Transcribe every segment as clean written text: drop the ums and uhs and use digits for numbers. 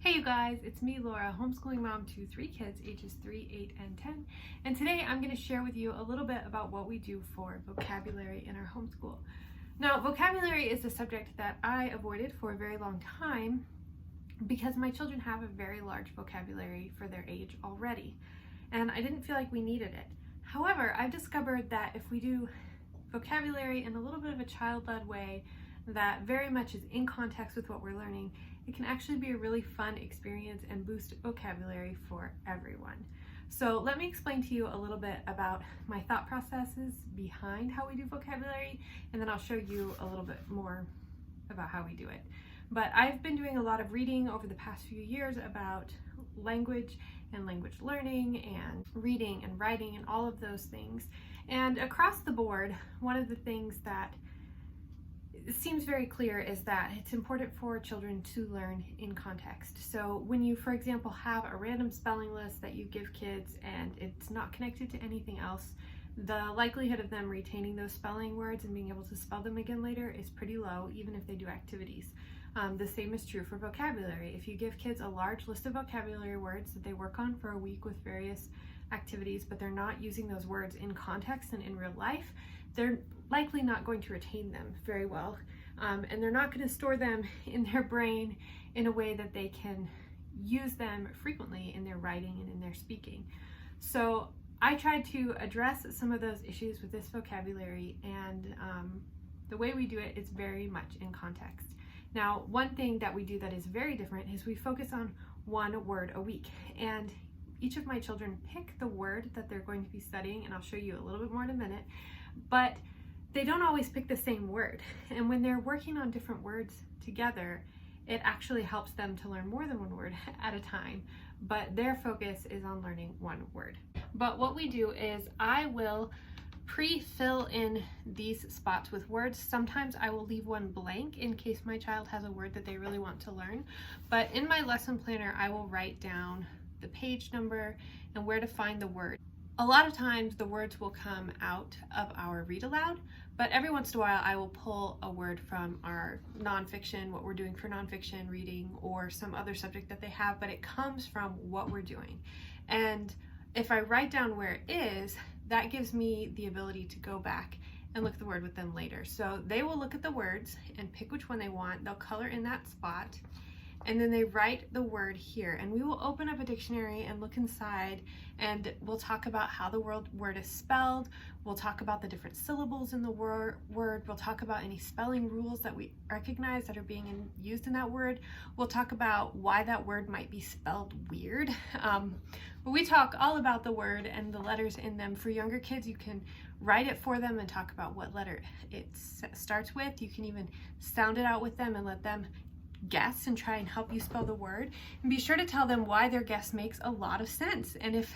Hey you guys, it's me Laura, homeschooling mom to 3 kids ages 3, 8, and 10. And today I'm going to share with you a little bit about what we do for vocabulary in our homeschool. Now, vocabulary is a subject that I avoided for a very long time because my children have a very large vocabulary for their age already, and I didn't feel like we needed it. However, I've discovered that if we do vocabulary in a little bit of a child-led way that very much is in context with what we're learning, it can actually be a really fun experience and boost vocabulary for everyone. So let me explain to you a little bit about my thought processes behind how we do vocabulary, and then I'll show you a little bit more about how we do it. But I've been doing a lot of reading over the past few years about language and language learning and reading and writing and all of those things. And across the board, one of the things that it seems very clear is that it's important for children to learn in context. So when you, for example, have a random spelling list that you give kids and it's not connected to anything else, the likelihood of them retaining those spelling words and being able to spell them again later is pretty low, even if they do activities. The same is true for vocabulary. If you give kids a large list of vocabulary words that they work on for a week with various activities, but they're not using those words in context and in real life, they're likely not going to retain them very well, and they're not going to store them in their brain in a way that they can use them frequently in their writing and in their speaking. So I tried to address some of those issues with this vocabulary, and the way we do it is very much in context. Now, one thing that we do that is very different is we focus on one word a week, and each of my children pick the word that they're going to be studying, and I'll show you a little bit more in a minute, but they don't always pick the same word. And when they're working on different words together, it actually helps them to learn more than one word at a time, but their focus is on learning one word. But what we do is I will pre-fill in these spots with words. Sometimes I will leave one blank in case my child has a word that they really want to learn, but in my lesson planner I will write down the page number and where to find the word. A lot of times the words will come out of our read aloud, but every once in a while I will pull a word from our nonfiction, what we're doing for nonfiction reading, or some other subject that they have, but it comes from what we're doing. And if I write down where it is, that gives me the ability to go back and look at the word with them later. So they will look at the words and pick which one they want. They'll color in that spot, and then they write the word here, and we will open up a dictionary and look inside, and we'll talk about how the word is spelled. We'll talk about the different syllables in the word. We'll talk about any spelling rules that we recognize that are being used in that word. We'll talk about why that word might be spelled weird. But we talk all about the word and the letters in them. For younger kids, you can write it for them and talk about what letter it starts with. You can even sound it out with them and let them guess and try and help you spell the word, and be sure to tell them why their guess makes a lot of sense. And if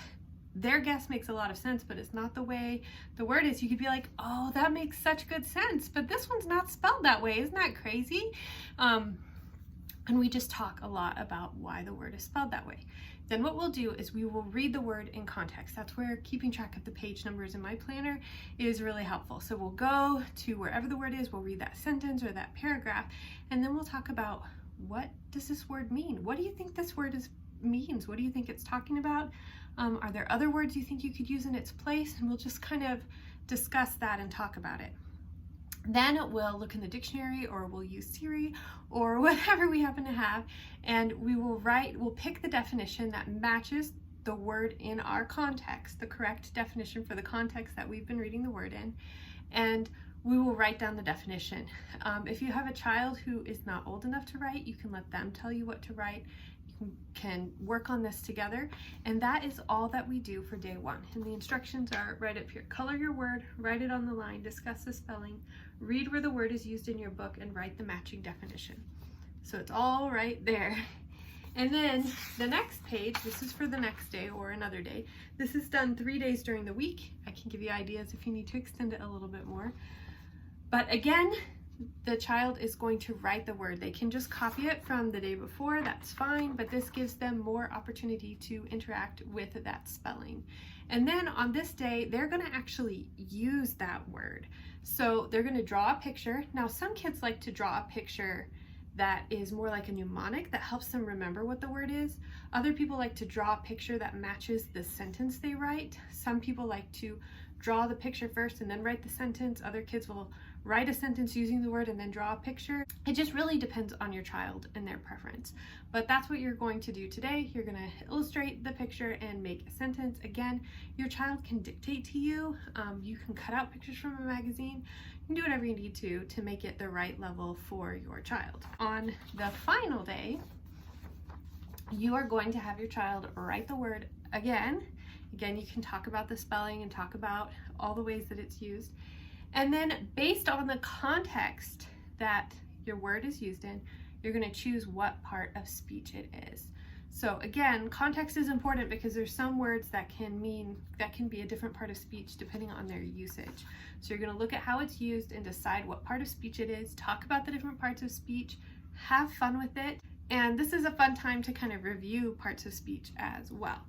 their guess makes a lot of sense but it's not the way the word is, you could be like, oh, that makes such good sense, but this one's not spelled that way. Isn't that crazy? And we just talk a lot about why the word is spelled that way. Then what we'll do is we will read the word in context. That's where keeping track of the page numbers in my planner is really helpful. So we'll go to wherever the word is, we'll read that sentence or that paragraph, and then we'll talk about, what does this word mean? What do you think this word means? What do you think it's talking about? Are there other words you think you could use in its place? And we'll just kind of discuss that and talk about it. Then we'll look in the dictionary, or we'll use Siri or whatever we happen to have, and we'll pick the definition that matches the word in our context, the correct definition for the context that we've been reading the word in, and we will write down the definition. If you have a child who is not old enough to write, you can let them tell you what to write. You can work on this together, and that is all that we do for day one. And the instructions are right up here. Color your word, write it on the line, discuss the spelling, read where the word is used in your book, and write the matching definition. So it's all right there. And then the next page, this is for the next day or another day. This is done 3 days during the week. I can give you ideas if you need to extend it a little bit more. But again, the child is going to write the word. They can just copy it from the day before, that's fine, but this gives them more opportunity to interact with that spelling. And then on this day, they're going to actually use that word. So they're going to draw a picture. Now, some kids like to draw a picture that is more like a mnemonic that helps them remember what the word is. Other people like to draw a picture that matches the sentence they write. Some people like to draw the picture first and then write the sentence. Other kids will write a sentence using the word and then draw a picture. It just really depends on your child and their preference. But that's what you're going to do today. You're going to illustrate the picture and make a sentence. Again, your child can dictate to you. You can cut out pictures from a magazine. You can do whatever you need to make it the right level for your child. On the final day, you are going to have your child write the word again. Again, you can talk about the spelling and talk about all the ways that it's used. And then based on the context that your word is used in, you're going to choose what part of speech it is. So again, context is important because there's some words that can be a different part of speech depending on their usage. So you're going to look at how it's used and decide what part of speech it is, talk about the different parts of speech, have fun with it. And this is a fun time to kind of review parts of speech as well.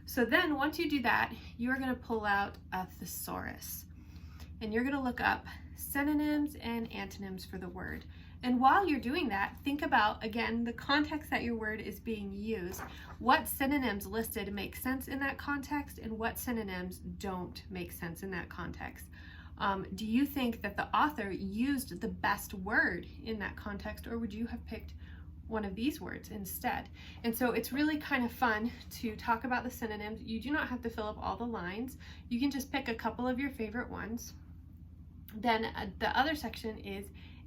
So then once you do that, you're going to pull out a thesaurus. And you're going to look up synonyms and antonyms for the word. And while you're doing that, think about, again, the context that your word is being used. What synonyms listed make sense in that context and what synonyms don't make sense in that context? Do you think that the author used the best word in that context, or would you have picked one of these words instead? And so it's really kind of fun to talk about the synonyms. You do not have to fill up all the lines. You can just pick a couple of your favorite ones. Then the other section is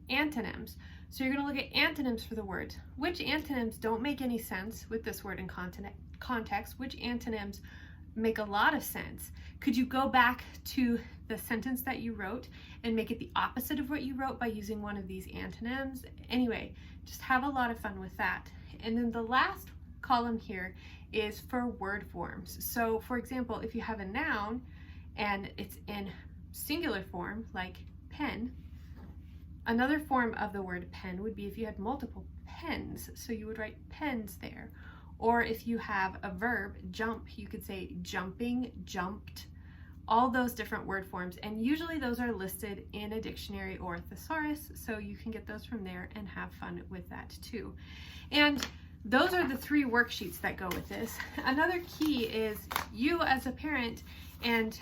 antonyms. So you're going to look at antonyms for the words. Which antonyms don't make any sense with this word in context? Which antonyms make a lot of sense? Could you go back to the sentence that you wrote and make it the opposite of what you wrote by using one of these antonyms? Anyway, just have a lot of fun with that. And then the last column here is for word forms. So for example, if you have a noun and it's in singular form, like pen, another form of the word pen would be if you had multiple pens, so you would write pens there. Or if you have a verb, jump, you could say jumping, jumped, all those different word forms. And usually those are listed in a dictionary or a thesaurus, so you can get those from there and have fun with that too. And those are the 3 worksheets that go with this. Another key is you as a parent and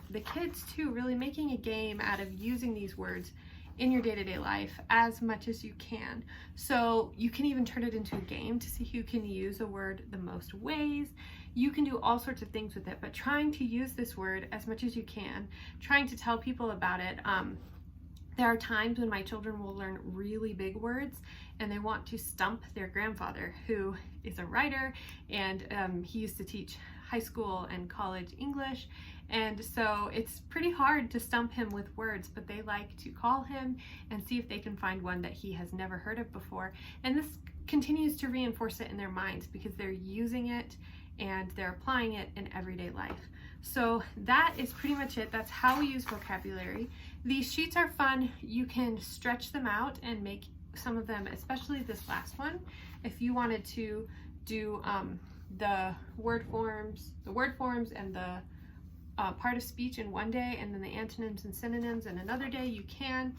the kids too, really making a game out of using these words in your day-to-day life as much as you can. So you can even turn it into a game to see who can use a word the most ways. You can do all sorts of things with it, but trying to use this word as much as you can, trying to tell people about it. There are times when my children will learn really big words and they want to stump their grandfather, who is a writer, and he used to teach high school and college English. And so it's pretty hard to stump him with words, but they like to call him and see if they can find one that he has never heard of before. And this continues to reinforce it in their minds because they're using it and they're applying it in everyday life. So that is pretty much it. That's how we use vocabulary. These sheets are fun. You can stretch them out and make some of them, especially this last one, if you wanted to do the word forms and the part of speech in one day, and then the antonyms and synonyms in another day. You can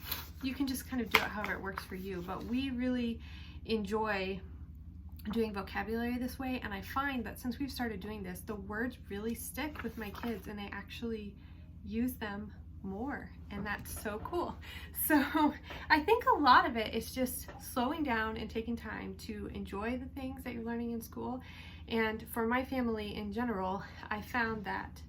just kind of do it however it works for you, but we really enjoy doing vocabulary this way, and I find that since we've started doing this, the words really stick with my kids and they actually use them more, and that's so cool. So I think a lot of it is just slowing down and taking time to enjoy the things that you're learning in school. And for my family in general, I found that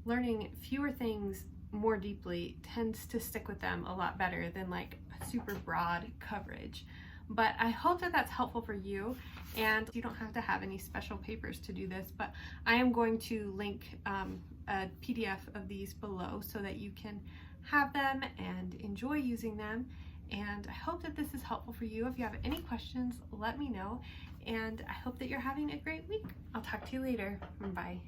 learning fewer things more deeply tends to stick with them a lot better than like a super broad coverage. But I hope that that's helpful for you, and you don't have to have any special papers to do this, but I am going to link a PDF of these below so that you can have them and enjoy using them. And I hope that this is helpful for you. If you have any questions, let me know, and I hope that you're having a great week. I'll talk to you later. Bye.